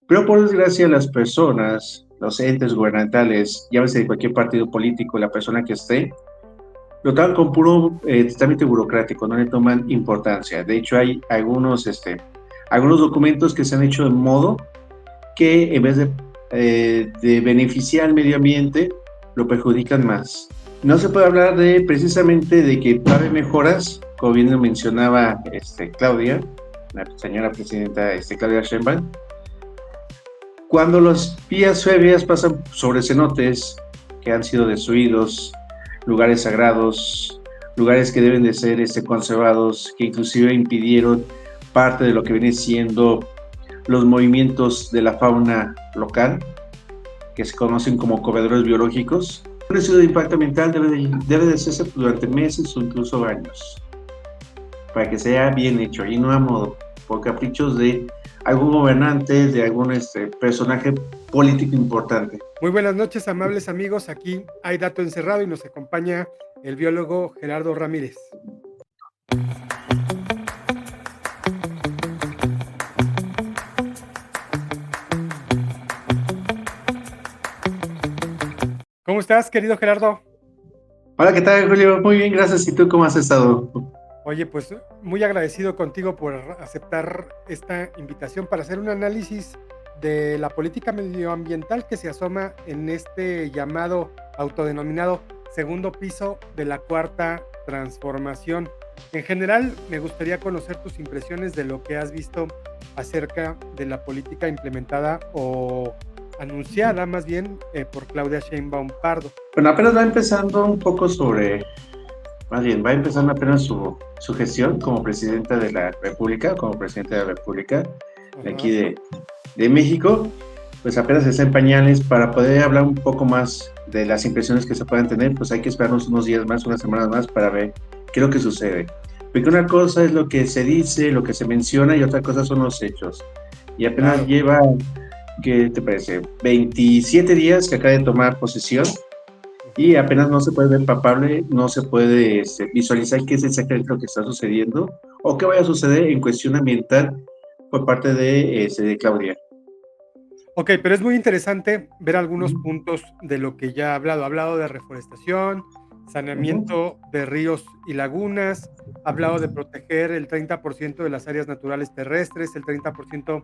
Pero por desgracia las personas, los entes gubernamentales, llámese de cualquier partido político, la persona que esté, lo toman con puro trámite burocrático, no le toman importancia. De hecho, hay algunos documentos que se han hecho de modo que en vez de beneficiar al medio ambiente, lo perjudican más. No se puede hablar de precisamente de que va mejoras, como bien lo mencionaba Claudia, la señora presidenta Claudia Sheinbaum, cuando las vías férreas pasan sobre cenotes que han sido destruidos, lugares sagrados, lugares que deben de ser conservados, que inclusive impidieron parte de lo que viene siendo los movimientos de la fauna local, que se conocen como corredores biológicos. Un estudio de impacto ambiental debe de hacerse durante meses o incluso años, para que sea bien hecho y no a modo, por caprichos de algún gobernante, de algún personaje político importante. Muy buenas noches, amables amigos. Aquí hay dato encerrado y nos acompaña el biólogo Gerardo Ramírez. ¿Cómo estás, querido Gerardo? Hola, ¿qué tal, Julio? Muy bien, gracias. ¿Y tú cómo has estado? Oye, pues muy agradecido contigo por aceptar esta invitación para hacer un análisis de la política medioambiental que se asoma en este llamado autodenominado segundo piso de la cuarta transformación. En general, me gustaría conocer tus impresiones de lo que has visto acerca de la política implementada o anunciada más bien por Claudia Sheinbaum Pardo. Bueno, apenas va empezando un poco sobre, más bien, va empezando apenas su gestión como presidenta de la República, como presidente de la República de aquí Ajá. de México, pues apenas está en pañales. Para poder hablar un poco más de las impresiones que se puedan tener, pues hay que esperarnos unos días más, unas semanas más para ver qué es lo que sucede. Porque una cosa es lo que se dice, lo que se menciona y otra cosa son los hechos. Y apenas Claro. lleva, ¿qué te parece? 27 días que acaba de tomar posesión y Ujú. apenas no se puede ver palpable, no se puede visualizar qué es exactamente lo que está sucediendo o qué vaya a suceder en cuestión ambiental por parte de Claudia. Ok, pero es muy interesante ver algunos puntos de lo que ya ha hablado. Ha hablado de reforestación, Ujú. saneamiento de ríos y lagunas, ha hablado de proteger el 30% de las áreas naturales terrestres, el 30%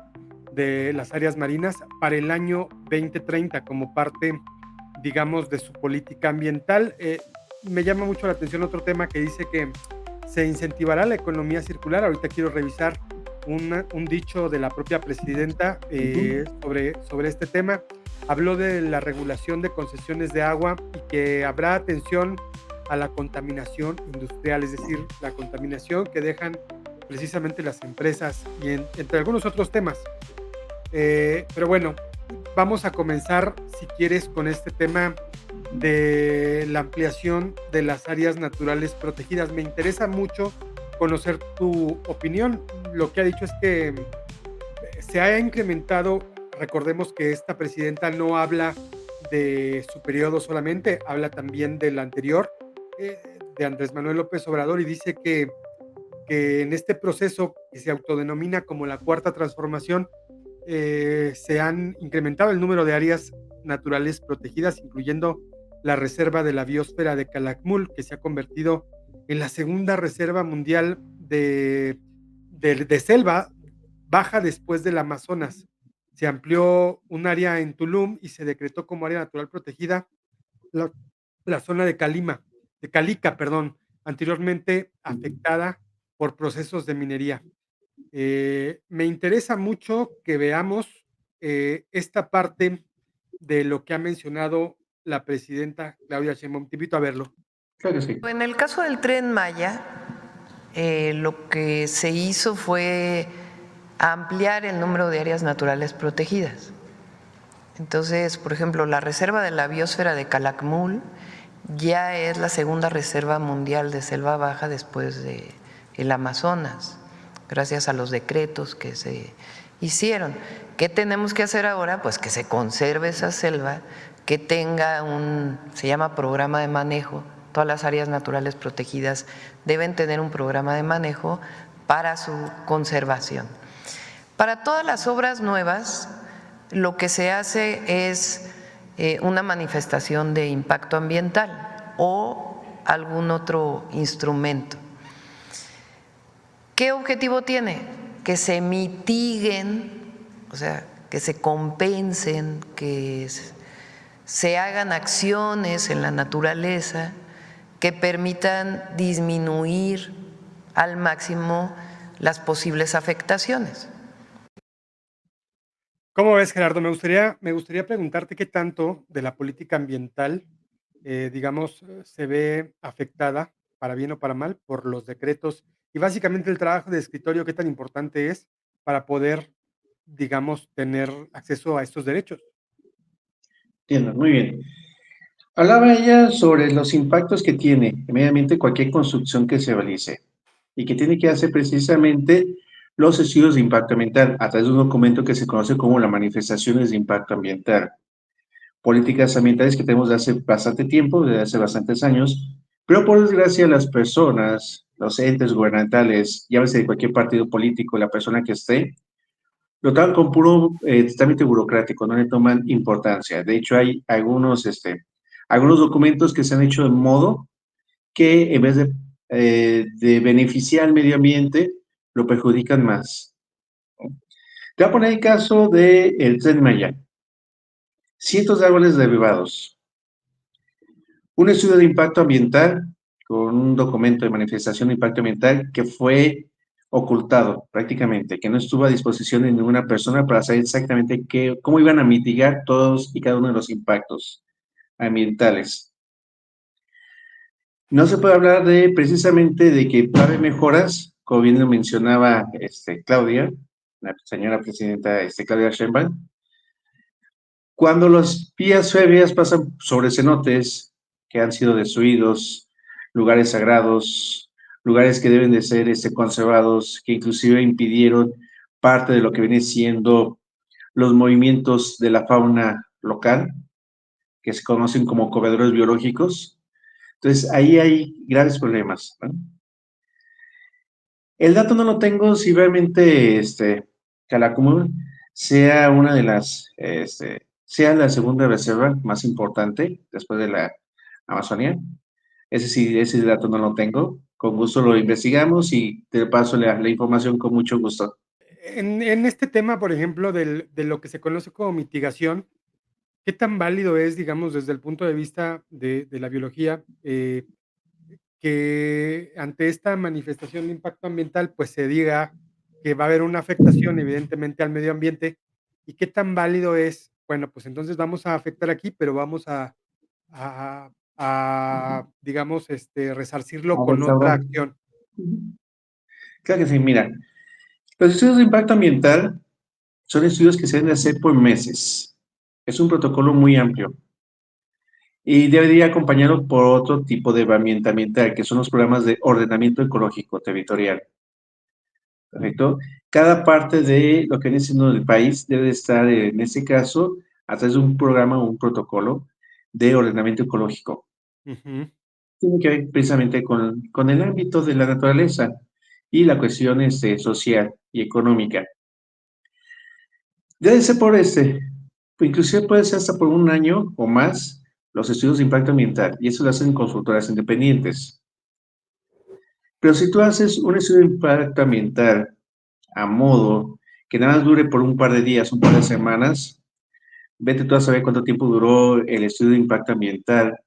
de las áreas marinas para el año 2030 como parte, digamos, de su política ambiental. Me llama mucho la atención otro tema que dice que se incentivará la economía circular. Ahorita quiero revisar un dicho de la propia presidenta Ujú. sobre este tema. Habló de la regulación de concesiones de agua y que habrá atención a la contaminación industrial, es decir, la contaminación que dejan precisamente las empresas y entre algunos otros temas. Pero bueno, vamos a comenzar, si quieres, con este tema de la ampliación de las áreas naturales protegidas. Me interesa mucho conocer tu opinión. Lo que ha dicho es que se ha incrementado, recordemos que esta presidenta no habla de su periodo solamente, habla también del anterior, de Andrés Manuel López Obrador, y dice que en este proceso que se autodenomina como la cuarta transformación, se han incrementado el número de áreas naturales protegidas, incluyendo la reserva de la biosfera de Calakmul, que se ha convertido en la segunda reserva mundial de selva baja después del Amazonas. Se amplió un área en Tulum y se decretó como área natural protegida la, la zona de Calica, perdón, anteriormente afectada por procesos de minería. Me interesa mucho que veamos esta parte de lo que ha mencionado la presidenta Claudia Sheinbaum. Te invito a verlo. Claro que sí. En el caso del Tren Maya, lo que se hizo fue ampliar el número de áreas naturales protegidas. Entonces, por ejemplo, la reserva de la biosfera de Calakmul ya es la segunda reserva mundial de selva baja después de el Amazonas, gracias a los decretos que se hicieron. ¿Qué tenemos que hacer ahora? Pues que se conserve esa selva, que tenga se llama programa de manejo. Todas las áreas naturales protegidas deben tener un programa de manejo para su conservación. Para todas las obras nuevas, lo que se hace es una manifestación de impacto ambiental o algún otro instrumento. ¿Qué objetivo tiene? Que se mitiguen, o sea, que se compensen, que se hagan acciones en la naturaleza que permitan disminuir al máximo las posibles afectaciones. ¿Cómo ves, Gerardo? Me gustaría preguntarte qué tanto de la política ambiental, digamos, se ve afectada, para bien o para mal, por los decretos y básicamente el trabajo de escritorio, qué tan importante es para poder, digamos, tener acceso a estos derechos. Entiendo, muy bien. Hablaba ella sobre los impactos que tiene inmediatamente cualquier construcción que se realice y que tiene que hacer precisamente los estudios de impacto ambiental a través de un documento que se conoce como las manifestaciones de impacto ambiental. Políticas ambientales que tenemos desde hace bastante tiempo, desde hace bastantes años, pero por desgracia las personas, los entes gubernamentales, llámese de cualquier partido político, la persona que esté, lo toman con puro trámite burocrático, no le toman importancia. De hecho, hay algunos documentos que se han hecho de modo que en vez de beneficiar al medio ambiente, lo perjudican más. Te voy a poner el caso del Tren Maya. Cientos de árboles derribados. Un estudio de impacto ambiental con un documento de manifestación de impacto ambiental que fue ocultado prácticamente, que no estuvo a disposición de ninguna persona para saber exactamente cómo iban a mitigar todos y cada uno de los impactos ambientales. No se puede hablar de precisamente de que va a haber mejoras, como bien lo mencionaba Claudia, la señora presidenta Claudia Sheinbaum, cuando las vías férreas pasan sobre cenotes que han sido destruidos, lugares sagrados, lugares que deben de ser conservados, que inclusive impidieron parte de lo que viene siendo los movimientos de la fauna local, que se conocen como corredores biológicos. Entonces, ahí hay graves problemas, ¿no? El dato no lo tengo si realmente Calakmul sea una de sea la segunda reserva más importante después de la Amazonía. Ese dato no lo tengo. Con gusto lo investigamos y te paso la información con mucho gusto. En este tema, por ejemplo, de lo que se conoce como mitigación, ¿qué tan válido es, digamos, desde el punto de vista de la biología, que ante esta manifestación de impacto ambiental, pues se diga que va a haber una afectación evidentemente al medio ambiente? ¿Y qué tan válido es? Bueno, pues entonces vamos a afectar aquí, pero vamos digamos, resarcirlo A ver, con otra Salvador. acción. Claro que sí, mira, los estudios de impacto ambiental son estudios que se deben hacer por meses. Es un protocolo muy amplio y debería acompañarlo por otro tipo de herramienta ambiental, que son los programas de ordenamiento ecológico territorial. ¿Perfecto? Cada parte de lo que viene siendo el país debe estar, en este caso, a través de un programa o un protocolo de ordenamiento ecológico. Ujú. Tiene que ver precisamente con el ámbito de la naturaleza y la cuestión social y económica. Debe ser inclusive puede ser hasta por un año o más los estudios de impacto ambiental, y eso lo hacen consultoras independientes. Pero si tú haces un estudio de impacto ambiental a modo que nada más dure por un par de días, un par de semanas, vete tú a saber cuánto tiempo duró el estudio de impacto ambiental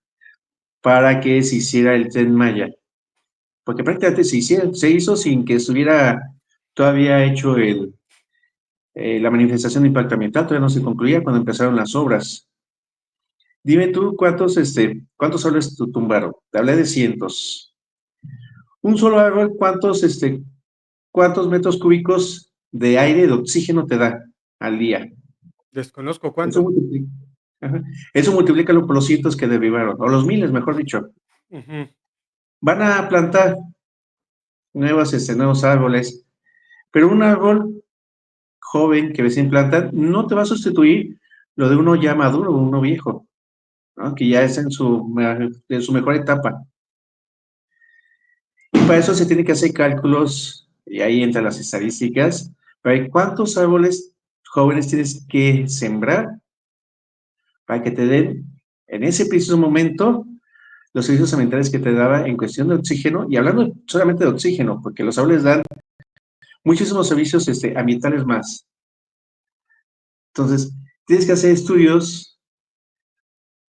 para que se hiciera el Tren Maya. Porque prácticamente se hizo sin que estuviera todavía hecho la manifestación de impacto ambiental, todavía no se concluía cuando empezaron las obras. Dime tú cuántos árboles tumbaron. Te hablé de cientos. Un solo árbol, ¿cuántos metros cúbicos de aire, de oxígeno te da al día? Desconozco Eso cuánto. multiplica, ajá, eso multiplícalo por los cientos que derribaron, o los miles, mejor dicho. Ujú. Van a plantar nuevos árboles, pero un árbol joven que recién plantan no te va a sustituir lo de uno ya maduro, uno viejo, ¿no? Que ya es en su mejor etapa. Y para eso se tiene que hacer cálculos, y ahí entran las estadísticas, para ver cuántos árboles jóvenes tienes que sembrar para que te den en ese preciso momento los servicios ambientales que te daba en cuestión de oxígeno, y hablando solamente de oxígeno, porque los árboles dan muchísimos servicios ambientales más. Entonces, tienes que hacer estudios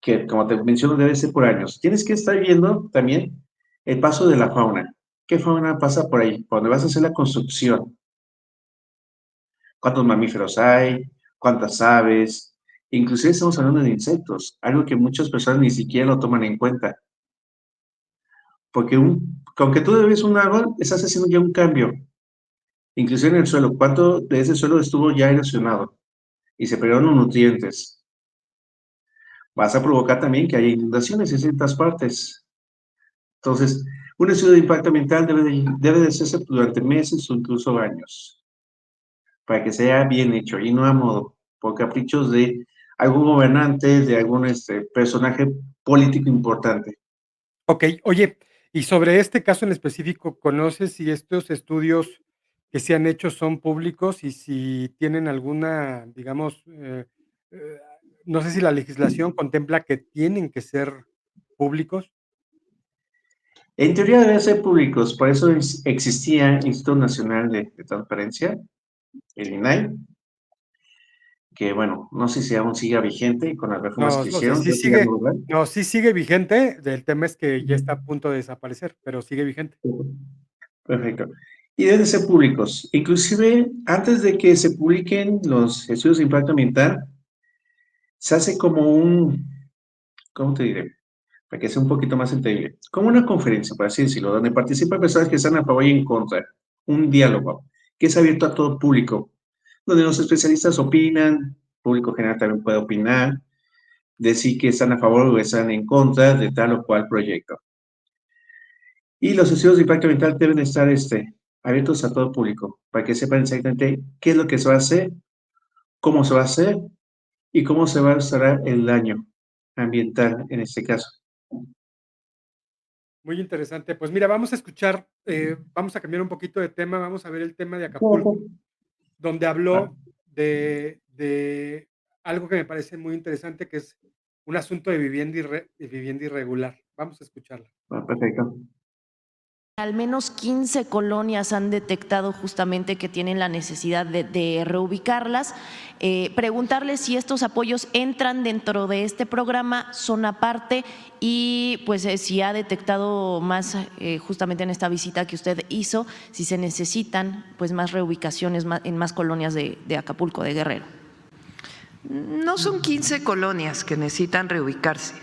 que, como te menciono, debe ser por años. Tienes que estar viendo también el paso de la fauna. ¿Qué fauna pasa por ahí? Por donde vas a hacer la construcción. ¿Cuántos mamíferos hay? ¿Cuántas aves? Inclusive estamos hablando de insectos, algo que muchas personas ni siquiera lo toman en cuenta. Porque aunque tú debes un árbol, estás haciendo ya un cambio. Inclusive en el suelo, ¿cuánto de ese suelo estuvo ya erosionado? Y se perdieron los nutrientes. Vas a provocar también que haya inundaciones en ciertas partes. Entonces, un estudio de impacto ambiental debe de hacerse durante meses o incluso años, para que sea bien hecho y no a modo, por caprichos de algún gobernante, de algún personaje político importante. Ok, oye, y sobre este caso en específico, ¿conoces si estos estudios que se han hecho son públicos y si tienen alguna, digamos, eh, no sé si la legislación contempla que tienen que ser públicos? En teoría deben ser públicos, por eso existía el Instituto Nacional de Transparencia, el INAI, que bueno, no sé si aún siga vigente con las reformas No, que o sea, hicieron, sí creo que ya sigue, no lo ven. no, sí sigue vigente, el tema es que ya está a punto de desaparecer, pero sigue vigente. Perfecto. Y deben de ser públicos. Inclusive, antes de que se publiquen los estudios de impacto ambiental, se hace como ¿cómo te diré? Para que sea un poquito más entendible. Como una conferencia, por así decirlo, donde participan personas que están a favor y en contra. Un diálogo que es abierto a todo público, donde los especialistas opinan, público general también puede opinar, decir que están a favor o están en contra de tal o cual proyecto. Y los estudios de impacto ambiental deben estar abiertos a todo público, para que sepan exactamente qué es lo que se va a hacer, cómo se va a hacer y cómo se va a usar el daño ambiental en este caso. Muy interesante. Pues mira, vamos a escuchar, vamos a cambiar un poquito de tema, vamos a ver el tema de Acapulco, donde Ah, habló de algo que me parece muy interesante, que es un asunto de vivienda irregular. Vamos a escucharla. perfecto. Al menos 15 colonias han detectado justamente que tienen la necesidad de reubicarlas. Preguntarles si estos apoyos entran dentro de este programa, son aparte y pues si ha detectado más justamente en esta visita que usted hizo, si se necesitan pues más reubicaciones en más colonias de Acapulco, de Guerrero. No son 15 colonias que necesitan reubicarse,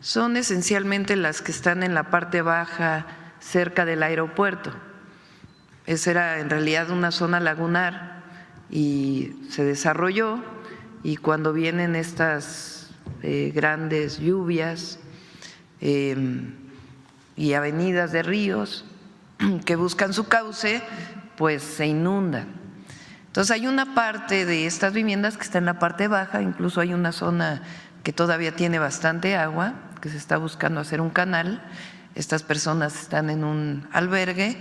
son esencialmente las que están en la parte baja, cerca del aeropuerto. Esa era en realidad una zona lagunar y se desarrolló, y cuando vienen estas grandes lluvias y avenidas de ríos que buscan su cauce, pues se inundan. Entonces hay una parte de estas viviendas que está en la parte baja, incluso hay una zona que todavía tiene bastante agua, que se está buscando hacer un canal. Estas personas están en un albergue.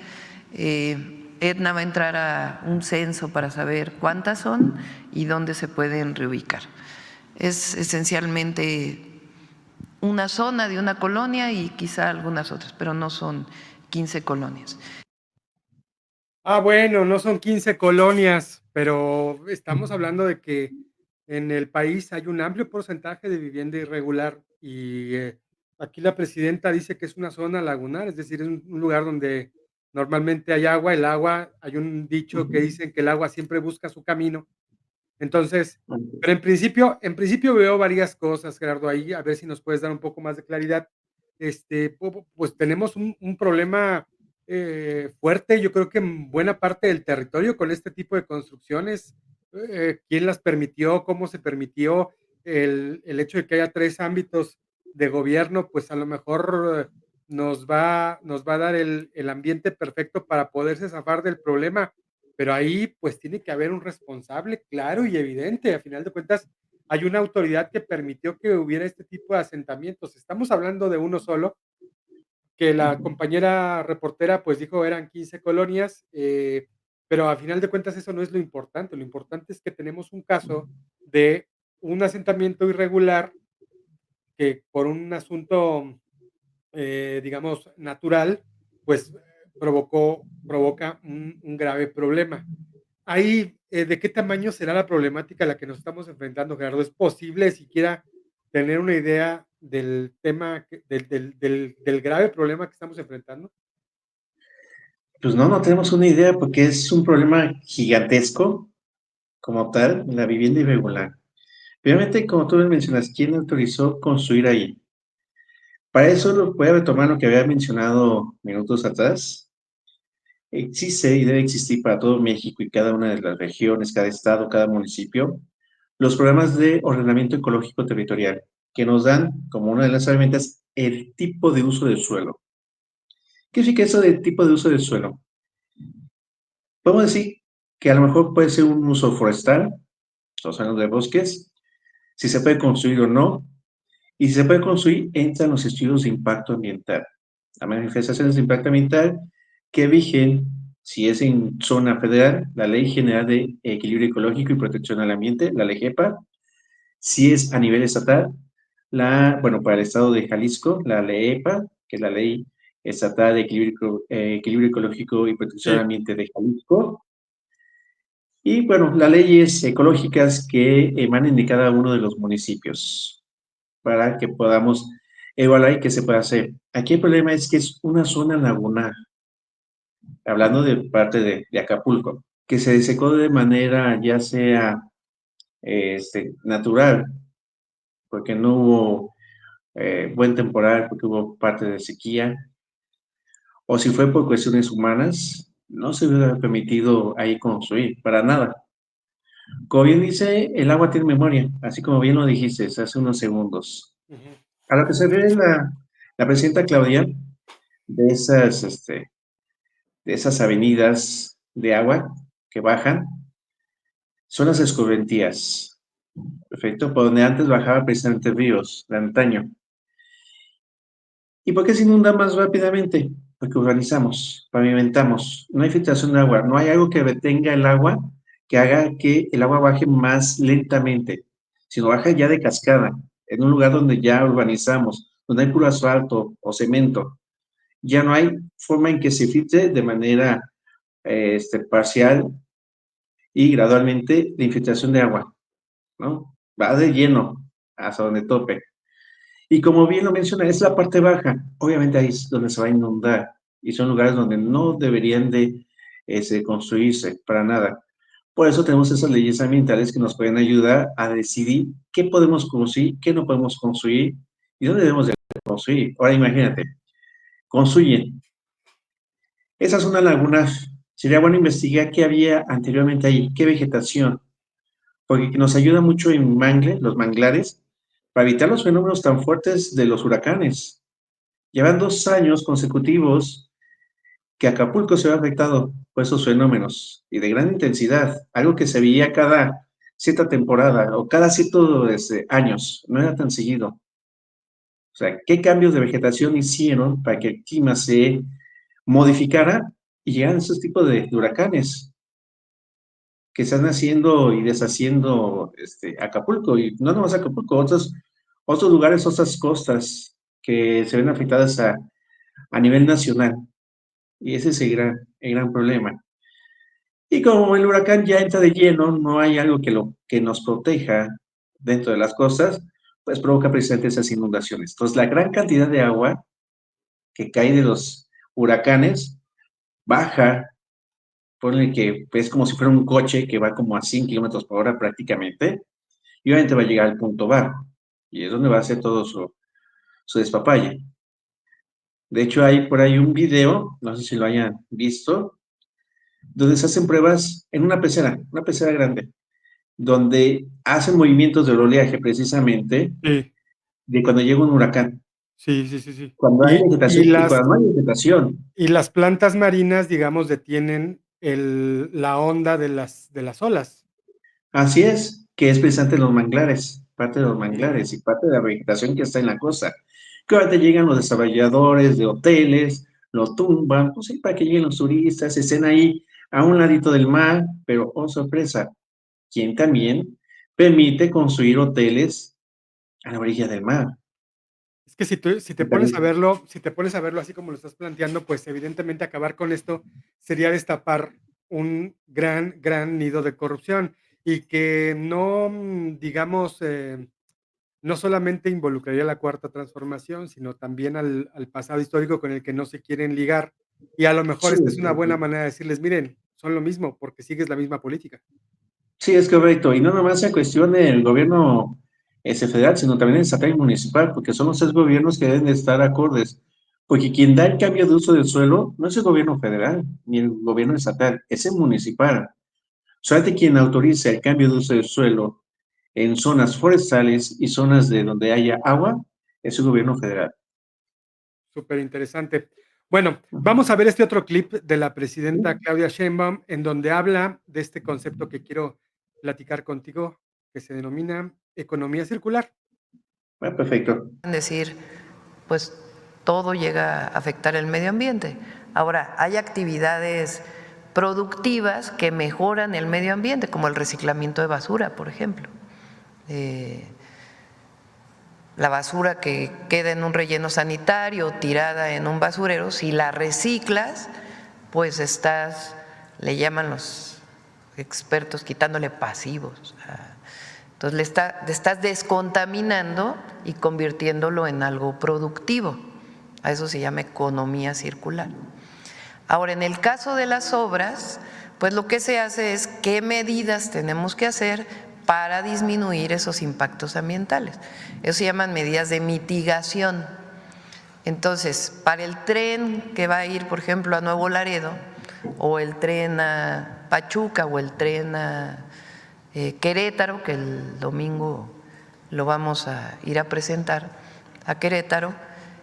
Edna va a entrar a un censo para saber cuántas son y dónde se pueden reubicar. Es esencialmente una zona de una colonia y quizá algunas otras, pero no son 15 colonias. Ah, bueno, no son 15 colonias, pero estamos hablando de que en el país hay un amplio porcentaje de vivienda irregular y aquí la presidenta dice que es una zona lagunar, es decir, es un lugar donde normalmente hay agua, el agua, hay un dicho que dicen que el agua siempre busca su camino. Entonces, pero en principio veo varias cosas, Gerardo, ahí, a ver si nos puedes dar un poco más de claridad. Pues tenemos un problema fuerte, yo creo que en buena parte del territorio con este tipo de construcciones. ¿Quién las permitió? ¿Cómo se permitió? El hecho de que haya tres ámbitos de gobierno, pues a lo mejor nos va a dar el ambiente perfecto para poderse zafar del problema, pero ahí pues tiene que haber un responsable claro y evidente. A final de cuentas, hay una autoridad que permitió que hubiera este tipo de asentamientos. Estamos hablando de uno solo, que la compañera reportera pues dijo eran 15 colonias, pero a final de cuentas eso no es lo importante es que tenemos un caso de un asentamiento irregular que por un asunto, digamos, natural, pues provoca un grave problema. Ahí, ¿de qué tamaño será la problemática a la que nos estamos enfrentando, Gerardo? ¿Es posible siquiera tener una idea del tema, del grave problema que estamos enfrentando? Pues no, no tenemos una idea porque es un problema gigantesco como tal, la vivienda irregular. Obviamente, como tú mencionas, ¿quién autorizó construir ahí? Para eso voy a retomar lo que había mencionado minutos atrás. Existe y debe existir para todo México y cada una de las regiones, cada estado, cada municipio, los programas de ordenamiento ecológico territorial, que nos dan como una de las herramientas el tipo de uso del suelo. ¿Qué significa eso de tipo de uso del suelo? Podemos decir que a lo mejor puede ser un uso forestal, estamos hablando de bosques, si se puede construir o no, y si se puede construir, entran los estudios de impacto ambiental. Las manifestaciones de impacto ambiental que rigen, si es en zona federal, la Ley General de Equilibrio Ecológico y Protección al Ambiente, la Ley GEPA. Si es a nivel estatal, bueno, para el estado de Jalisco, la Ley EPA, que es la Ley Estatal de Equilibrio Ecológico y Protección al Sí. Ambiente de Jalisco. Y bueno, las leyes ecológicas que emanen de cada uno de los municipios para que podamos evaluar y qué se puede hacer. Aquí el problema es que es una zona lagunar, hablando de parte de Acapulco, que se secó de manera ya sea natural, porque no hubo buen temporal, porque hubo parte de sequía, o si fue por cuestiones humanas, no se hubiera permitido ahí construir, para nada. Como bien dice, el agua tiene memoria, así como bien lo dijiste hace unos segundos. Ujú. A lo que se ve la presidenta Claudia, de esas avenidas de agua que bajan, son las escorrentías, perfecto, por donde antes bajaba precisamente ríos, de antaño. ¿Y por qué se inunda más rápidamente? Porque urbanizamos, pavimentamos, no hay filtración de agua, no hay algo que retenga el agua que haga que el agua baje más lentamente, sino baja ya de cascada, en un lugar donde ya urbanizamos, donde hay puro asfalto o cemento. Ya no hay forma en que se filtre de manera parcial y gradualmente la infiltración de agua, ¿no? Va de lleno hasta donde tope. Y como bien lo menciona, es la parte baja. Obviamente ahí es donde se va a inundar. Y son lugares donde no deberían de construirse para nada. Por eso tenemos esas leyes ambientales que nos pueden ayudar a decidir qué podemos construir, qué no podemos construir y dónde debemos de construir. Ahora imagínate, construyen. Esa es una laguna. Sería bueno investigar qué había anteriormente ahí, qué vegetación, porque nos ayuda mucho en los manglares, para evitar los fenómenos tan fuertes de los huracanes. Llevan 2 años consecutivos que Acapulco se ve afectado por esos fenómenos y de gran intensidad, algo que se veía cada cierta temporada o cada ciertos años, no era tan seguido. O sea, ¿qué cambios de vegetación hicieron para que el clima se modificara y llegaran esos tipos de huracanes que están haciendo y deshaciendo Acapulco? Y no nomás Acapulco, otros lugares, otras costas que se ven afectadas a nivel nacional. Y ese es el gran problema. Y como el huracán ya entra de lleno, no hay algo que nos proteja dentro de las costas, pues provoca precisamente esas inundaciones. Entonces, la gran cantidad de agua que cae de los huracanes baja, ponle que es como si fuera un coche que va como a 100 kilómetros por hora prácticamente, y obviamente va a llegar al punto bajo, y es donde va a hacer todo su despapalle. De hecho, hay por ahí un video, no sé si lo hayan visto, donde se hacen pruebas en una pecera grande, donde hacen movimientos del oleaje precisamente Sí, de cuando llega un huracán, sí, sí, sí, sí. cuando hay vegetación y cuando no hay vegetación. Y las plantas marinas, digamos, detienen la onda de las olas. Así es, que es precisamente los manglares, parte de los Mm, manglares y parte de la vegetación que está en la costa. Que ahora te llegan los desarrolladores de hoteles, lo tumban, pues sí, para que lleguen los turistas, estén ahí a un ladito del mar, pero oh sorpresa, quien también permite construir hoteles a la orilla del mar. Es que si te Y pones a también, verlo si te pones a verlo así como lo estás planteando, pues, evidentemente, acabar con esto sería destapar un gran, gran nido de corrupción, y que no, digamos, no solamente involucraría la Cuarta Transformación, sino también al pasado histórico con el que no se quieren ligar, y a lo mejor sí, esta es una buena manera de decirles: "Miren, son lo mismo, porque sigues la misma política". sí, es correcto. Y no nomás se cuestión del gobierno federal, sino también el estatal y municipal, porque son los tres gobiernos que deben de estar acordes. Porque quien da el cambio de uso del suelo no es el gobierno federal ni el gobierno estatal, es el municipal. Solamente quien autoriza el cambio de uso del suelo en zonas forestales y zonas de donde haya agua es el gobierno federal. Súper interesante. Bueno, Ujú. vamos a ver este otro clip de la presidenta Claudia Sheinbaum, en donde habla de este concepto que quiero platicar contigo, que se denomina economía circular. Ah, perfecto. Decir, pues todo llega a afectar el medio ambiente. Ahora, hay actividades productivas que mejoran el medio ambiente, como el reciclamiento de basura, por ejemplo. Eh, la basura que queda en un relleno sanitario o tirada en un basurero, si la reciclas, pues estás, le llaman los expertos, quitándole pasivos. Entonces le estás descontaminando y convirtiéndolo en algo productivo. A eso se llama economía circular. Ahora, en el caso de las obras, pues lo que se hace es qué medidas tenemos que hacer para disminuir esos impactos ambientales. Eso se llaman medidas de mitigación. Entonces, para el tren que va a ir, por ejemplo, a Nuevo Laredo, o el tren a Pachuca, o el tren a Querétaro, que el domingo lo vamos a ir a presentar a Querétaro,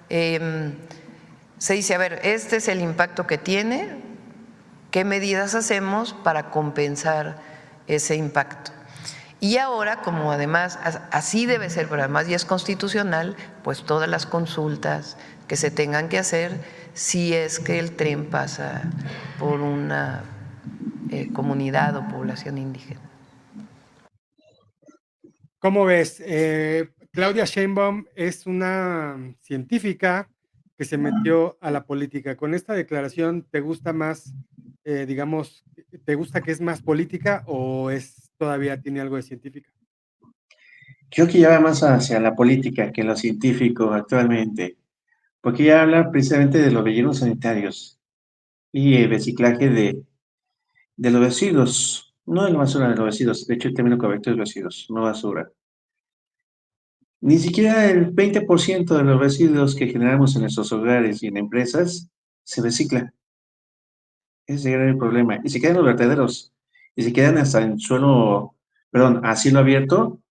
se dice, a ver, este es el impacto que tiene, ¿qué medidas hacemos para compensar ese impacto? Y ahora, como además así debe ser, pero además ya es constitucional, pues todas las consultas que se tengan que hacer si es que el tren pasa por una comunidad o población indígena. ¿Cómo ves? Claudia Sheinbaum es una científica que se metió a la política. Con esta declaración, ¿te gusta más, digamos, te gusta que es más política o es todavía tiene algo de científica? Creo que ya va más hacia la política que lo científico actualmente, porque ya habla precisamente de los rellenos sanitarios y el reciclaje de los residuos, no de la basura, de los residuos. De hecho, el término correcto es residuos, no basura. Ni siquiera el 20% de los residuos que generamos en nuestros hogares y en empresas se recicla. Ese era el problema. Y se quedan los vertederos. Y se quedan hasta en suelo, perdón, a cielo abierto.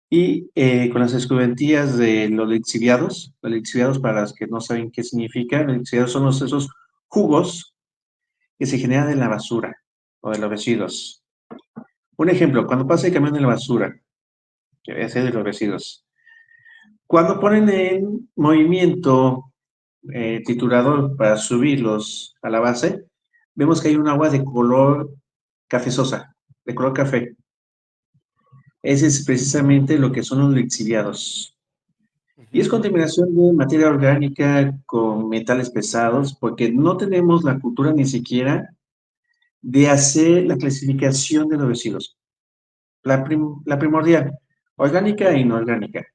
Y con las escubentías de los lixiviados para los que no saben qué significa, los lixiviados son esos jugos que se generan en la basura o de los residuos. Un ejemplo, cuando pasa el camión de la basura, que debe ser de los residuos, cuando ponen en movimiento triturador para subirlos a la base, vemos que hay un agua de color cafezosa, de color café. Ese es precisamente lo que son los lixiviados. Y es Ujú. contaminación de materia orgánica con metales pesados, porque no tenemos la cultura ni siquiera de hacer la clasificación de los residuos. La primordial, orgánica e inorgánica.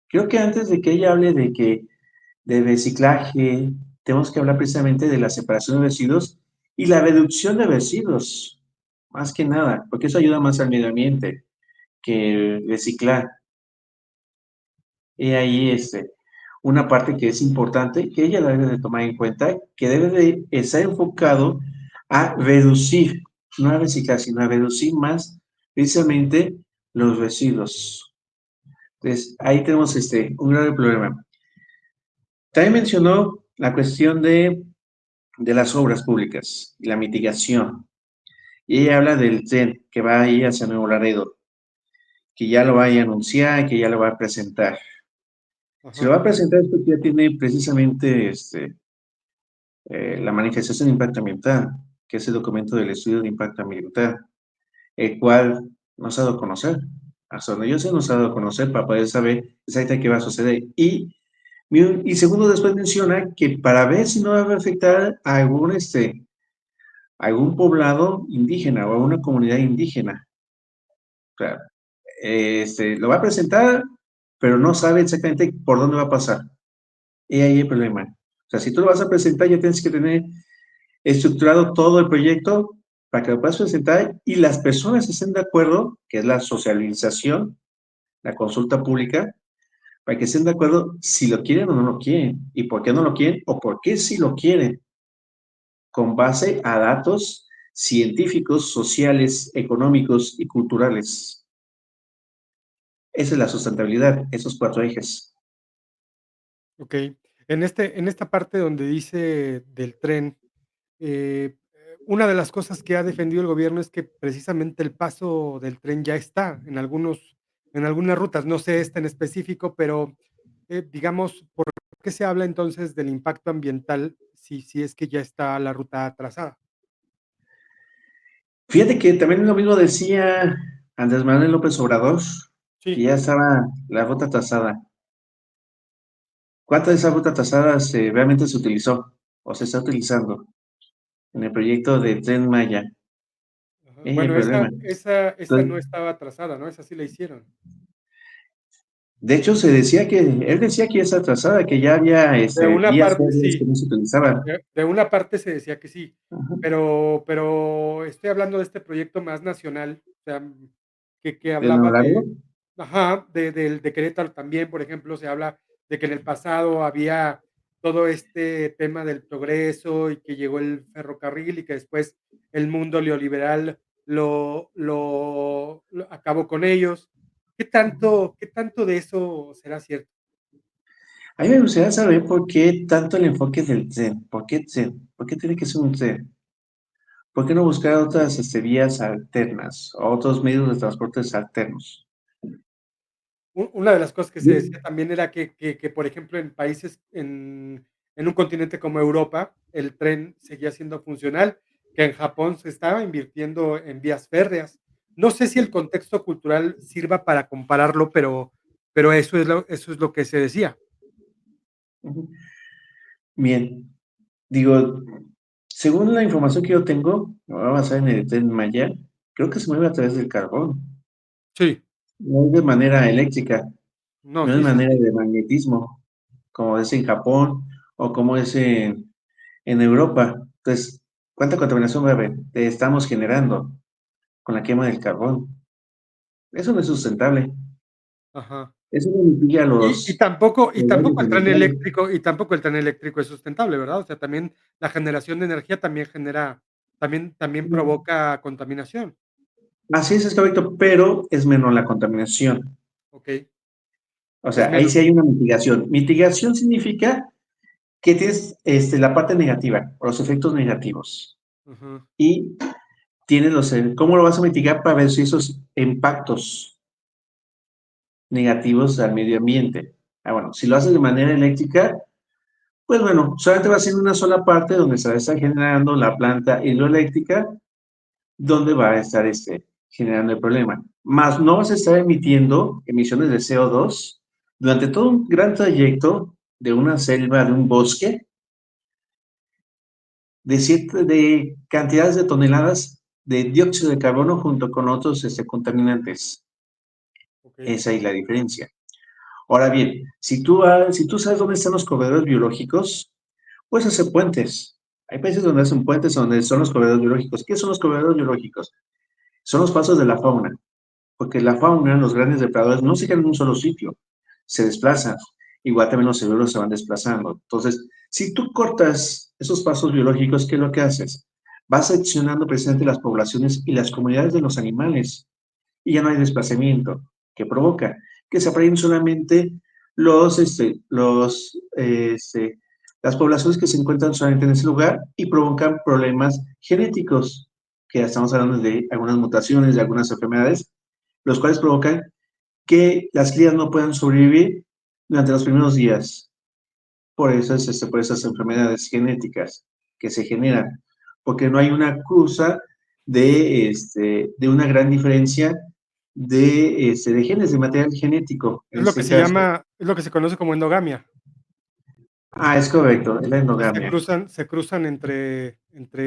Creo que antes de que ella hable de reciclaje, tenemos que hablar precisamente de la separación de residuos y la reducción de residuos, más que nada, porque eso ayuda más al medio ambiente que reciclar. Y ahí una parte que es importante, que ella debe de tomar en cuenta, que debe de estar enfocado a reducir, no a reciclar, sino a reducir más precisamente los residuos. Entonces, ahí tenemos un grave problema. También mencionó la cuestión de las obras públicas y la mitigación. Y ella habla del tren que va a ir hacia Nuevo Laredo, que ya lo va a anunciar, que ya lo va a presentar. Si lo Ajá. va a presentar es porque ya tiene precisamente la manifestación de impacto ambiental. que es el documento del estudio de impacto ambiental, el cual nos ha dado a conocer. Hasta donde yo sé, nos ha dado a conocer para poder saber exactamente qué va a suceder. Y segundo, después menciona que para ver si no va a afectar a algún poblado indígena o a una comunidad indígena. O sea, lo va a presentar, pero no sabe exactamente por dónde va a pasar. Y ahí el problema. O sea, si tú lo vas a presentar, ya tienes que tener estructurado todo el proyecto para que lo puedas presentar y las personas estén de acuerdo, que es la socialización, la consulta pública, para que estén de acuerdo si lo quieren o no lo quieren, y por qué no lo quieren o por qué sí lo quieren, con base a datos científicos, sociales, económicos y culturales. Esa es la sustentabilidad, esos 4 ejes. Ok. En esta parte donde dice del tren, una de las cosas que ha defendido el gobierno es que precisamente el paso del tren ya está en algunas rutas, no sé esta en específico, pero, digamos, ¿por qué se habla entonces del impacto ambiental si es que ya está la ruta trazada? Fíjate que también lo mismo decía Andrés Manuel López Obrador, que Sí, ya estaba la ruta trazada. ¿Cuánta de esa ruta trazada realmente se utilizó o se está utilizando en el proyecto de Tren Maya? ajá. Es el Bueno, problema. esa no Entonces, estaba trazada, ¿no? Esa sí la hicieron. de hecho, él decía que ya está trazada, que ya había De una vías parte férreas que sí. no se utilizaban. De una parte se decía que sí, Ajá. pero estoy hablando de este proyecto más nacional, o sea, que ¿De Nuevo hablaba Laredo? de ajá, de Querétaro también, por ejemplo, se habla de que en el pasado había todo este tema del progreso y que llegó el ferrocarril y que después el mundo neoliberal lo acabó con ellos. Qué tanto de eso será cierto? A mí me gustaría saber por qué tanto el enfoque del tren. ¿Por qué tren? ¿Por qué tiene que ser un tren? ¿Por qué no buscar otras vías alternas o otros medios de transportes alternos? Una de las cosas que se Bien. decía también era que, por ejemplo, en países en un continente como Europa, el tren seguía siendo funcional, que en Japón se estaba invirtiendo en vías férreas. No sé si el contexto cultural sirva para compararlo, pero eso es lo que se decía. Ujú. Bien, digo, según la información que yo tengo, me voy a basar en el Tren Maya, creo que se mueve a través del carbón, Sí, no es de manera eléctrica, no, no es de sí, sí, manera sí. de magnetismo, como es en Japón o como es en Europa. Entonces, ¿cuánta contaminación va a haber? Estamos generando con la quema del carbón. Eso no es sustentable. Ajá. Eso no mitiga Y los daños tampoco el tren ambientales. eléctrico y tampoco el tren eléctrico es sustentable, ¿verdad? O sea, también la generación de energía también genera también provoca contaminación. Así es correcto, pero es menor la contaminación. Okey, O es sea, ahí menos. sí hay una mitigación. Mitigación significa que tienes la parte negativa, o los efectos negativos. Ujú, Y tienes ¿cómo lo vas a mitigar para ver si esos impactos negativos al medio ambiente? Ah, bueno, si lo haces de manera eléctrica, pues bueno, solamente va a ser una sola parte donde se va a estar generando la planta hidroeléctrica, donde va a estar generando el problema. Más no vas a estar emitiendo emisiones de CO2 durante todo un gran trayecto de una selva, de un bosque, de cantidades de toneladas de dióxido de carbono junto con otros contaminantes. okey. Esa es la diferencia. Ahora bien, si tú sabes dónde están los corredores biológicos, puedes hacer puentes. Hay países donde hacen puentes donde son los corredores biológicos. ¿Qué son los corredores biológicos? Son los pasos de la fauna, porque la fauna, los grandes depredadores, no se quedan en un solo sitio, se desplazan. Igual también los herbívoros se van desplazando. Entonces, si tú cortas esos pasos biológicos, ¿qué es lo que haces? Vas seccionando precisamente las poblaciones y las comunidades de los animales y ya no hay desplazamiento que provoca que se apreguen solamente las poblaciones que se encuentran solamente en ese lugar y provocan problemas genéticos, que ya estamos hablando de algunas mutaciones, de algunas enfermedades, los cuales provocan que las crías no puedan sobrevivir durante los primeros días. Por eso por esas enfermedades genéticas que se generan. porque no hay una cruza de una gran diferencia de genes, de material genético, en Es lo que este se caso. llama, es lo que se conoce como endogamia. Ah, es correcto, es la Sí, endogamia. se cruzan entre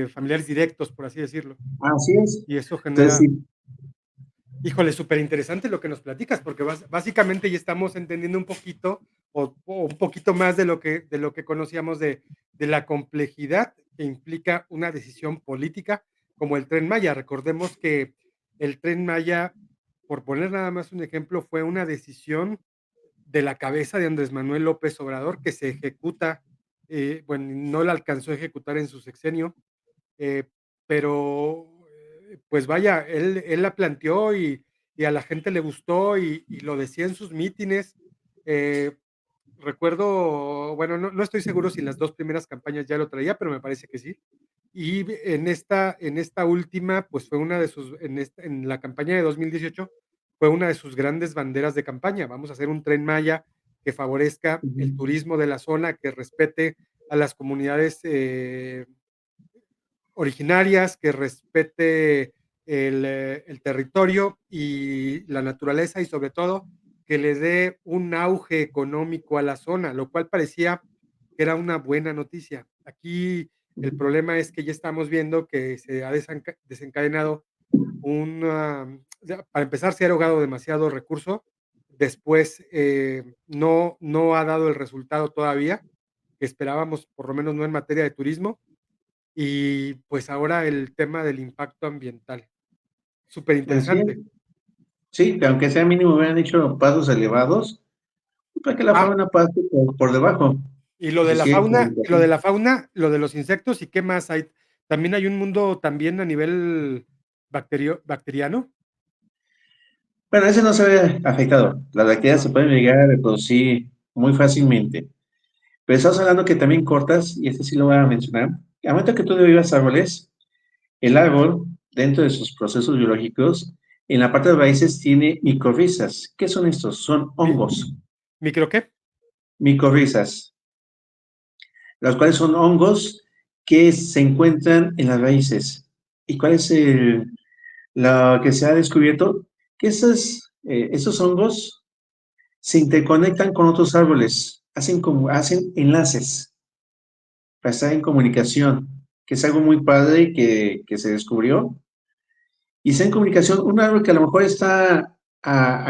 familiares directos, por así decirlo. Así es. Y eso Entonces, genera, sí. híjole, súper interesante lo que nos platicas, porque básicamente ya estamos entendiendo un poquito o un poquito más de lo que conocíamos de la complejidad que implica una decisión política como el Tren Maya. Recordemos que el Tren Maya, por poner nada más un ejemplo, fue una decisión de la cabeza de Andrés Manuel López Obrador que se ejecuta, bueno, no la alcanzó a ejecutar en su sexenio, eh, pero, pues vaya, él la planteó y a la gente le gustó y lo decía en sus mítines. Eh, recuerdo, bueno, no estoy seguro si en las 2 primeras campañas ya lo traía, pero me parece que sí. Y en esta última, pues fue una de sus en la campaña de 2018 fue una de sus grandes banderas de campaña. Vamos a hacer un Tren Maya que favorezca el Ujú. turismo de la zona, que respete a las comunidades, originarias, que respete el territorio y la naturaleza y sobre todo que le dé un auge económico a la zona, lo cual parecía que era una buena noticia. Aquí el problema es que ya estamos viendo que se ha desencadenado para empezar, se ha erogado demasiado recurso, después no ha dado el resultado todavía que esperábamos, por lo menos no en materia de turismo, y pues ahora el tema del impacto ambiental, súper Así es. interesante. Sí, que aunque sea mínimo hubieran hecho pasos elevados, para que la Ah, fauna pase por debajo. y lo Y de se la sigue fauna, y lo de comunicando. la fauna, lo de los insectos, ¿y qué más hay? También hay un mundo también a nivel bacteriano. Bueno, ese no se ve afectado. Las bacterias se Ajá. pueden llegar a reproducir muy fácilmente. Pero estamos hablando que también cortas, y este sí lo voy a mencionar. Al momento que tú derribas árboles, el árbol, dentro de sus procesos biológicos, en la parte de raíces tiene micorrizas. ¿Qué son estos? Son Mi hongos. ¿Micro qué? Micorrizas, los cuales son hongos que se encuentran en las raíces. ¿Y cuál es lo que se ha descubierto? Que esos hongos se interconectan con otros árboles, hacen enlaces para estar en comunicación, que es algo muy padre que se descubrió. Y está en comunicación, un árbol que a lo mejor está,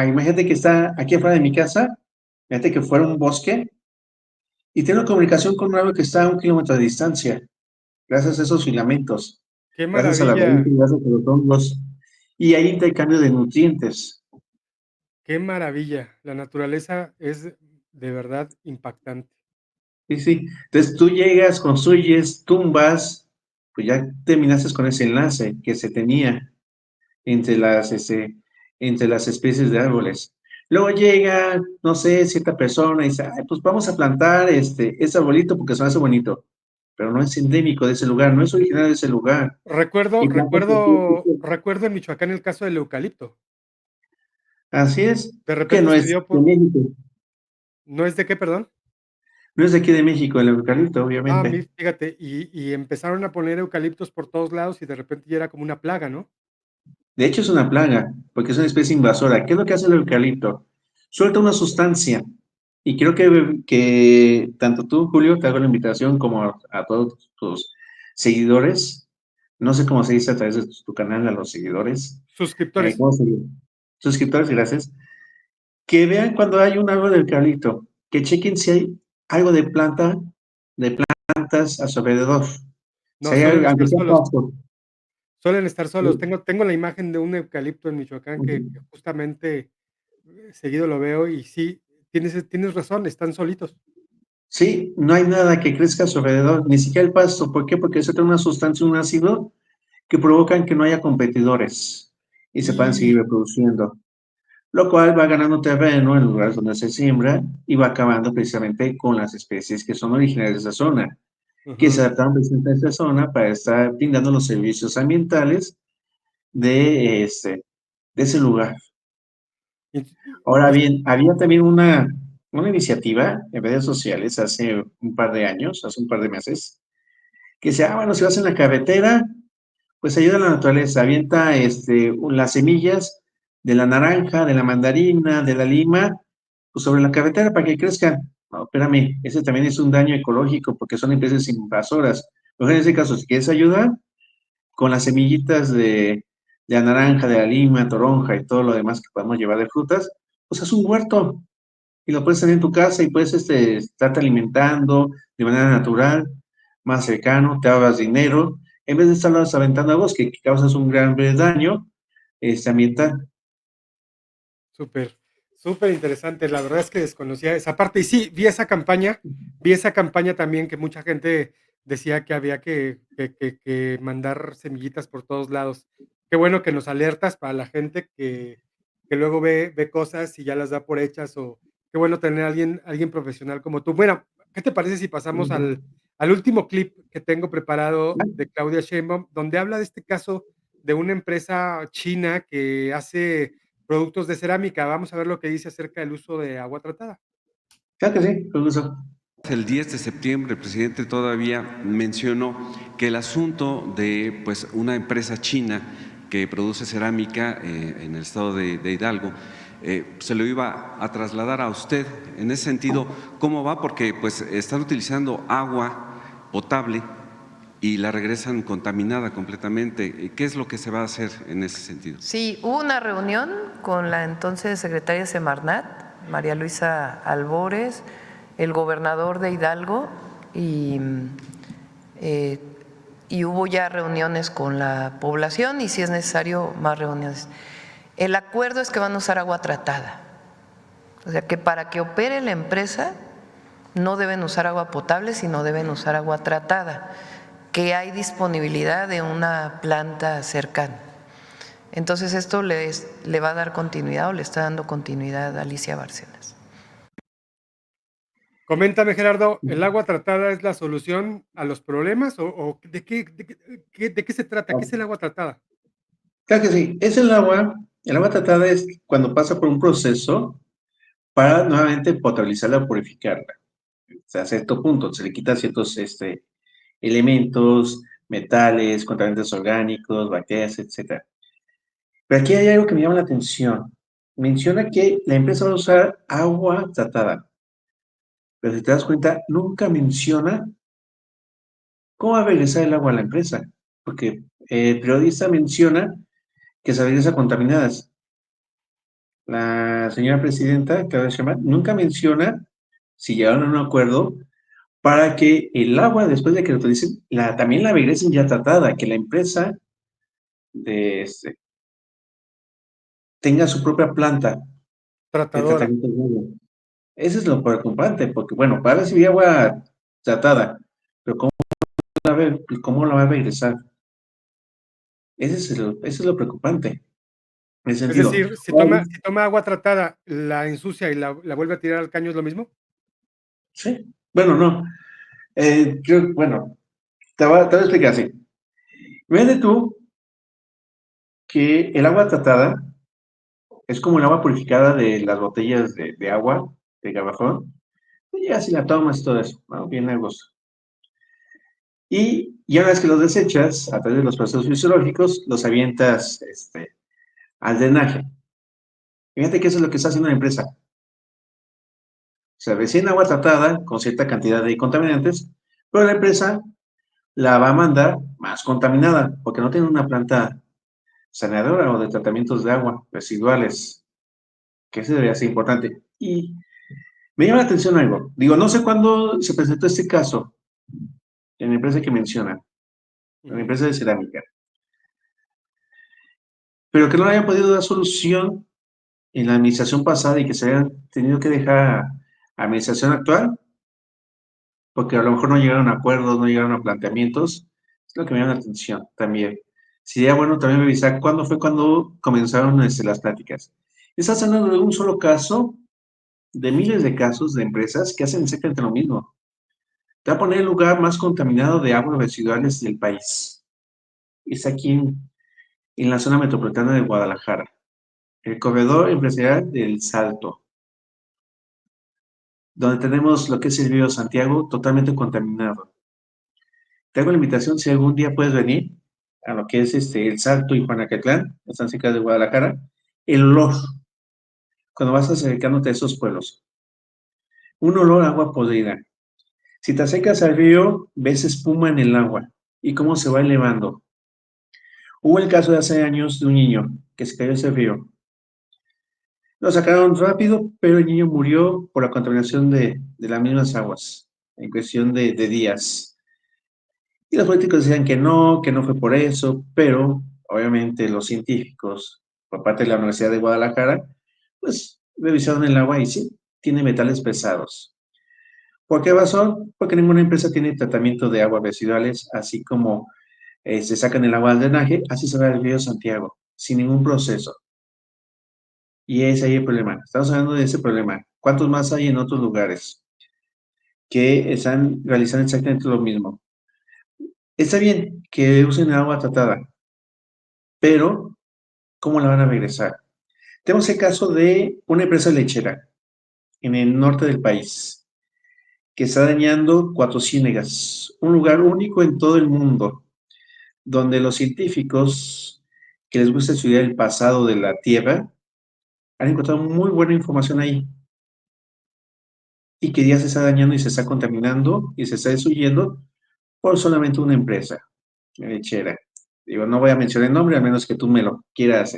imagínate que está aquí afuera de mi casa, imagínate que fuera un bosque, y tiene una comunicación con un árbol que está a 1 kilómetro de distancia, gracias a esos filamentos, Qué gracias a la maravilla, raíz, gracias a los hongos, y hay intercambio de nutrientes. qué maravilla. La naturaleza es de verdad impactante. Sí, sí. Entonces tú llegas, construyes, tumbas, pues ya terminaste con ese enlace que se tenía entre entre las especies de árboles. Luego llega, no sé, cierta persona y dice, "Ay, pues vamos a plantar este arbolito porque se me hace bonito", pero no es endémico de ese lugar, no es originario de ese lugar. Recuerdo Y plantas recuerdo recuerdo en Michoacán el caso del eucalipto. así es, De que repente no se es dio de por México, ¿no es de qué, perdón? no es de aquí de México el eucalipto, Ah, obviamente. fíjate, y empezaron a poner eucaliptos por todos lados y de repente ya era como una plaga, ¿no? De hecho, es una plaga, porque es una especie invasora. ¿Qué es lo que hace el eucalipto? Suelta una sustancia. Y creo que tanto tú, Julio, te hago la invitación como a todos tus seguidores. No sé cómo se dice a través de tu canal a los seguidores. Suscriptores. ¿Cómo se dice? Suscriptores, gracias. Que vean cuando hay un árbol de eucalipto, que chequen si hay algo de plantas a su alrededor. Si No, hay suelen algo, aunque estar sea solos, pasto. suelen estar solos. Tengo la imagen de un eucalipto en Michoacán que justamente, seguido lo veo y sí, tienes razón, están solitos. Sí, no hay nada que crezca a su alrededor, ni siquiera el pasto. ¿Por qué? Porque se trae una sustancia, un ácido, que provocan que no haya competidores y se puedan seguir Y reproduciendo, lo cual va ganando terreno en lugares donde se siembra y va acabando precisamente con las especies que son originarias de esa zona, que se ajá. adaptaron precisamente a esa zona para estar brindando los servicios ambientales de ese lugar. Y Ahora es bien, había también una iniciativa en redes sociales hace un par de años, hace un par de meses, que dice, bueno, si vas en la carretera, pues ayuda a la naturaleza, avienta las semillas de la naranja, de la mandarina, de la lima, pues sobre la carretera para que crezcan. No, espérame, ese también es un daño ecológico porque son empresas invasoras. Pero en ese caso, si quieres ayudar, con las semillitas de la naranja, de la lima, toronja y todo lo demás que podemos llevar de frutas, pues haz un huerto y lo puedes tener en tu casa y puedes estarte alimentando de manera natural, más cercano, te ahorras dinero, en vez de estarlos aventando a bosque, que causas un gran daño ambiental. Súper, súper interesante. La verdad es que desconocía esa parte. Y sí, vi esa campaña también que mucha gente decía que había que mandar semillitas por todos lados. Qué bueno que nos alertas para la gente que luego ve cosas y ya las da por hechas, o qué bueno tener a alguien profesional como tú. Bueno, ¿qué te parece si pasamos al último clip que tengo preparado de Claudia Sheinbaum, donde habla de este caso de una empresa china que hace productos de cerámica? Vamos a ver lo que dice acerca del uso de agua tratada. Claro que sí, con gusto. El 10 de septiembre el presidente todavía mencionó que el asunto de pues, una empresa china que produce cerámica en el estado de Hidalgo se lo iba a trasladar a usted. En ese sentido, ¿cómo va? Porque pues, están utilizando agua potable y la regresan contaminada completamente. ¿Qué es lo que se va a hacer en ese sentido? Sí, hubo una reunión con la entonces secretaria de Semarnat, María Luisa Albores, el gobernador de Hidalgo, y hubo ya reuniones con la población y si es necesario más reuniones. El acuerdo es que van a usar agua tratada, o sea que para que opere la empresa no deben usar agua potable, sino deben usar agua tratada, que hay disponibilidad de una planta cercana. Entonces esto le va a dar continuidad o le está dando continuidad a Alicia Bárcenas. Coméntame, Gerardo, ¿el agua tratada es la solución a los problemas o de qué se trata? ¿Qué es el agua tratada? Claro que sí, es el agua tratada es cuando pasa por un proceso para nuevamente potabilizarla o purificarla. O sea, a cierto punto, se le quitan ciertos elementos, metales, contaminantes orgánicos, bacterias, etcétera. Pero aquí hay algo que me llama la atención. Menciona que la empresa va a usar agua tratada, pero si te das cuenta, nunca menciona cómo va a regresar el agua a la empresa, porque el periodista menciona que se regresa contaminadas. La señora presidenta, Claudia Sheinbaum, nunca menciona si llegaron a un acuerdo para que el agua, después de que lo utilicen, también la regresen ya tratada, que la empresa de, tenga su propia planta de Tratadora. tratamiento de agua. Eso es lo preocupante, porque bueno, para recibir agua tratada, pero ¿cómo la va a regresar? Eso es lo preocupante. En el Es sentido, decir, si toma agua tratada, la ensucia y la vuelve a tirar al caño, ¿es lo mismo? sí, bueno, no. Bueno, te voy a explicar así. Vende tú que el agua tratada es como el agua purificada de las botellas de agua, de garrafón. Y ya si la tomas y todo eso, ¿no? Bien a gusto. Y ya una vez que los desechas, a través de los procesos fisiológicos, los avientas al drenaje. Fíjate que eso es lo que está haciendo la empresa. Se recién agua tratada con cierta cantidad de contaminantes, pero la empresa la va a mandar más contaminada, porque no tiene una planta saneadora o de tratamientos de agua residuales, que eso debería ser importante. Y me llama la atención algo. Digo, no sé cuándo se presentó este caso en la empresa que menciona, en la Ujú. empresa de cerámica, pero que no le hayan podido dar solución en la administración pasada y que se hayan tenido que dejar a administración actual, porque a lo mejor no llegaron a acuerdos, no llegaron a planteamientos, es lo que me llama la atención también. Sería bueno también revisar cuándo fue cuando comenzaron las pláticas. Estás hablando de un solo caso, de miles de casos de empresas que hacen exactamente lo mismo. Te va a poner el lugar más contaminado de aguas residuales del país. Es aquí en la zona metropolitana de Guadalajara, el corredor empresarial del Salto, donde tenemos lo que es el río Santiago totalmente contaminado. te hago la invitación si algún día puedes venir a lo que es El Salto y Juanacatlán, están cerca de Guadalajara, el olor, cuando vas acercándote a esos pueblos, un olor a agua podrida. Si te acercas al río, ves espuma en el agua y cómo se va elevando. Hubo el caso de hace años de un niño que se cayó en ese río. Lo sacaron rápido, pero el niño murió por la contaminación de las mismas aguas, en cuestión de días. Y los políticos decían que no fue por eso, pero obviamente los científicos, por parte de la Universidad de Guadalajara, pues revisaron el agua y sí, tiene metales pesados. ¿Por qué razón? Porque ninguna empresa tiene tratamiento de aguas residuales, así como se sacan el agua al drenaje, así se va al río Santiago, sin ningún proceso. Y ese ahí el problema. Estamos hablando de ese problema. ¿Cuántos más hay en otros lugares que están realizando exactamente lo mismo? Está bien que usen agua tratada, pero ¿cómo la van a regresar? Tenemos el caso de una empresa lechera en el norte del país que está dañando Cuatro Ciénegas, un lugar único en todo el mundo, donde los científicos que les gusta estudiar el pasado de la Tierra han encontrado muy buena información ahí y que ya se está dañando y se está contaminando y se está destruyendo por solamente una empresa lechera. Digo, no voy a mencionar el nombre a menos que tú me lo quieras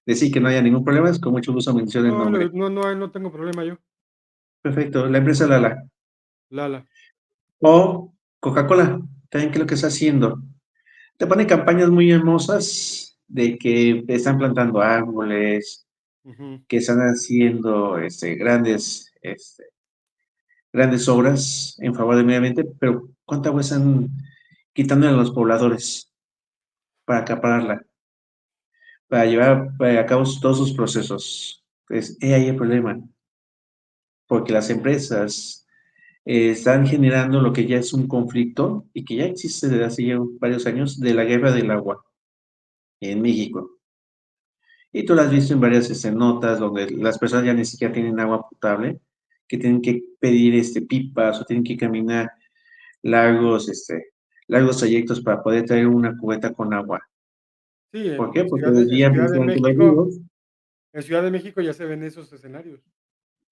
decir que no haya ningún problema, es con mucho gusto menciono el No, nombre. no tengo problema yo. Perfecto, la empresa Lala. Lala. O Coca-Cola, también qué es lo que está haciendo. Te pone campañas muy hermosas de que están plantando árboles, Ujú. que están haciendo grandes obras en favor del medio ambiente, pero ¿cuánta agua están quitándole a los pobladores para acapararla, para llevar a cabo todos sus procesos? Entonces, ahí el problema, porque las empresas están generando lo que ya es un conflicto y que ya existe desde hace ya varios años de la guerra del agua en México. Y tú lo has visto en varias notas donde las personas ya ni siquiera tienen agua potable, que tienen que pedir pipas o tienen que caminar largos, largos trayectos para poder traer una cubeta con agua. Sí, ¿Por qué? Porque En desvían Ciudad de precisamente los México, ríos. en Ciudad de México ya se ven esos escenarios.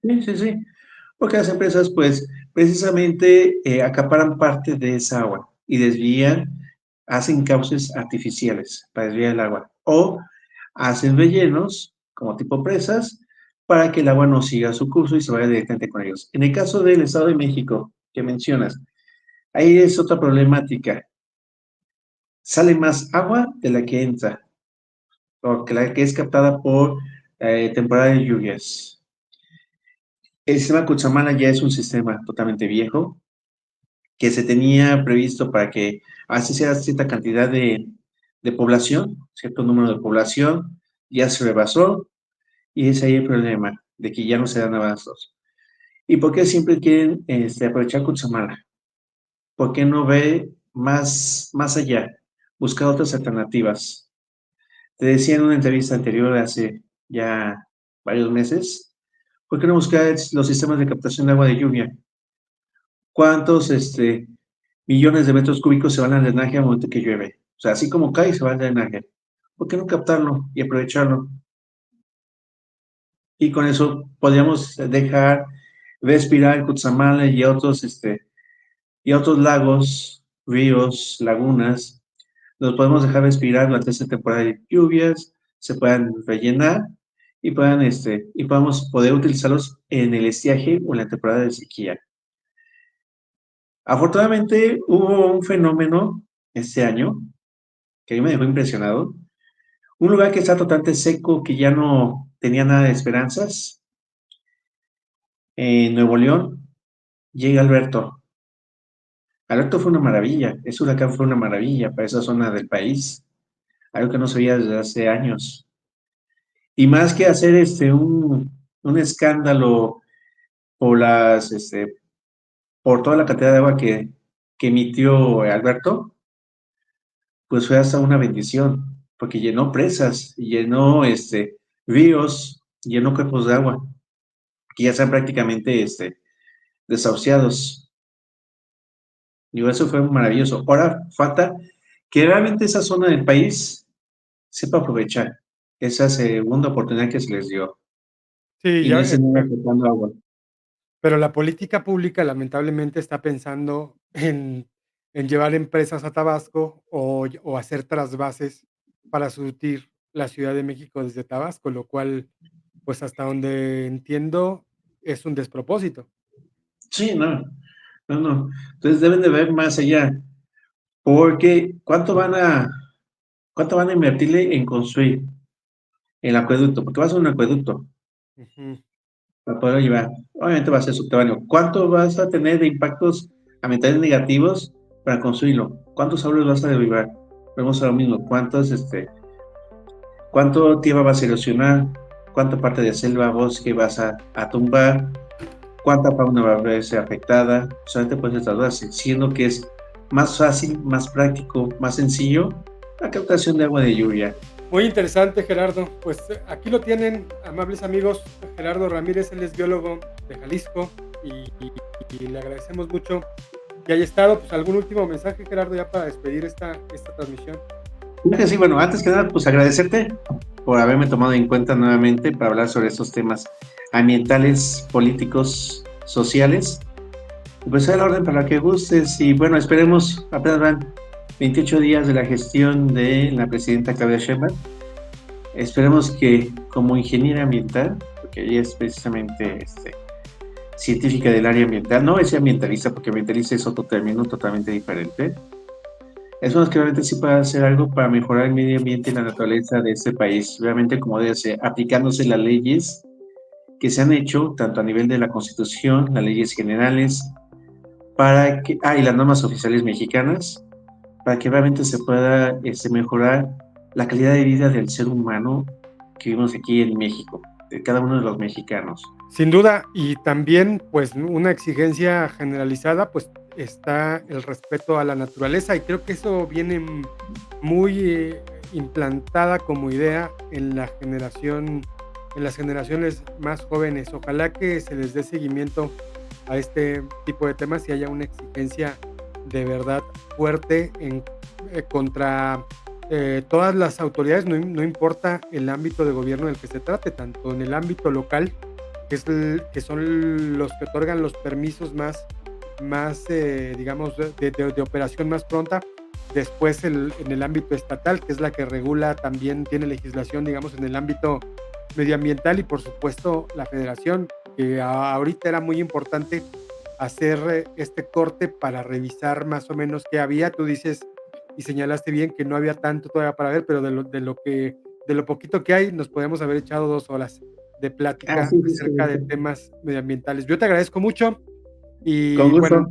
Sí, sí, sí. Porque las empresas, pues, precisamente acaparan parte de esa agua y desvían, hacen cauces artificiales para desviar el agua. O hacen rellenos, como tipo presas, para que el agua no siga su curso y se vaya directamente con ellos. En el caso del Estado de México, que mencionas, ahí es otra problemática. Sale más agua de la que entra, o que la que es captada por temporada de lluvias. El sistema Cutzamala ya es un sistema totalmente viejo, que se tenía previsto para que así sea cierta cantidad de población, cierto número de población, ya se rebasó y ese ahí el problema, de que ya no se dan avances. ¿Y por qué siempre quieren aprovechar Cutzamala? ¿Por qué no ve más allá? Buscar otras alternativas. Te decía en una entrevista anterior hace ya varios meses, ¿por qué no buscar los sistemas de captación de agua de lluvia? ¿Cuántos millones de metros cúbicos se van al drenaje al momento que llueve? O sea, así como cae, se va al drenaje. ¿Por qué no captarlo y aprovecharlo? Y con eso podríamos dejar respirar el Cutzamala y otros lagos, ríos, lagunas, los podemos dejar respirar durante esta temporada de lluvias, se puedan rellenar y podamos poder utilizarlos en el estiaje o en la temporada de sequía. Afortunadamente hubo un fenómeno este año que a mí me dejó impresionado. Un lugar que está totalmente seco, que ya no tenía nada de esperanzas. En Nuevo León llega Alberto. Alberto fue una maravilla, ese huracán fue una maravilla para esa zona del país, algo que no se veía desde hace años. Y más que hacer un escándalo por por toda la cantidad de agua que emitió Alberto, pues fue hasta una bendición, porque llenó presas, llenó ríos, llenó cuerpos de agua, que ya están prácticamente desahuciados. Digo, eso fue maravilloso. Ahora falta que realmente esa zona del país sepa aprovechar esa segunda oportunidad que se les dio Sí, y no ya, estén aportando agua. pero la política pública lamentablemente está pensando en llevar empresas a Tabasco o hacer trasvases para surtir la Ciudad de México desde Tabasco, lo cual, pues, hasta donde entiendo, es un despropósito. Sí, no, no, no. Entonces deben de ver más allá, porque ¿cuánto van a invertirle en construir el acueducto? Porque va a ser un acueducto Ujú. para poderlo llevar. Obviamente va a ser subterráneo. ¿Cuánto vas a tener de impactos ambientales negativos para construirlo? ¿Cuántos árboles vas a derribar? Vemos a lo mismo. ¿Cuánto tierra vas a erosionar? ¿Cuánta parte de selva, bosque vas a tumbar? ¿Cuánta fauna va a verse afectada? Solamente puedes tratarse, siendo que es más fácil, más práctico, más sencillo la captación de agua de lluvia. Muy interesante, Gerardo. Pues aquí lo tienen, amables amigos. Gerardo Ramírez, él es biólogo de Jalisco y le agradecemos mucho que haya estado. Pues algún último mensaje, Gerardo, ya para despedir esta transmisión. Creo que sí, bueno, antes que nada, pues agradecerte por haberme tomado en cuenta nuevamente para hablar sobre estos temas ambientales, políticos, sociales. Pues a la orden para que gustes y bueno, esperemos, apenas van 28 días de la gestión de la presidenta Claudia Sheinbaum. Esperemos que como ingeniera ambiental, porque ella es precisamente científica del área ambiental, no es ambientalista, porque ambientalista es otro término totalmente diferente. Esperemos que realmente sí pueda hacer algo para mejorar el medio ambiente y la naturaleza de este país, realmente como debe ser, aplicándose las leyes que se han hecho, tanto a nivel de la Constitución, las leyes generales, y las normas oficiales mexicanas, para que realmente se pueda mejorar la calidad de vida del ser humano que vivimos aquí en México, de cada uno de los mexicanos. Sin duda, y también, pues, una exigencia generalizada, pues, está el respeto a la naturaleza, y creo que eso viene muy, implantada como idea en las generaciones más jóvenes. Ojalá que se les dé seguimiento a este tipo de temas y haya una exigencia de verdad fuerte contra, todas las autoridades, no importa el ámbito de gobierno del que se trate, tanto en el ámbito local que son los que otorgan los permisos digamos, de operación más pronta. Después en el ámbito estatal, que es la que regula, también tiene legislación, digamos, en el ámbito medioambiental y por supuesto la federación, que ahorita era muy importante hacer este corte para revisar más o menos qué había. Tú dices y señalaste bien que no había tanto todavía para ver, pero de lo poquito que hay, nos podemos haber echado 2 horas de Ah, plática sí, sí, acerca de sí. temas medioambientales. Yo te agradezco mucho Con y gusto.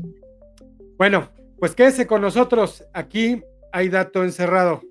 bueno, pues quédese con nosotros. Aquí hay dato encerrado.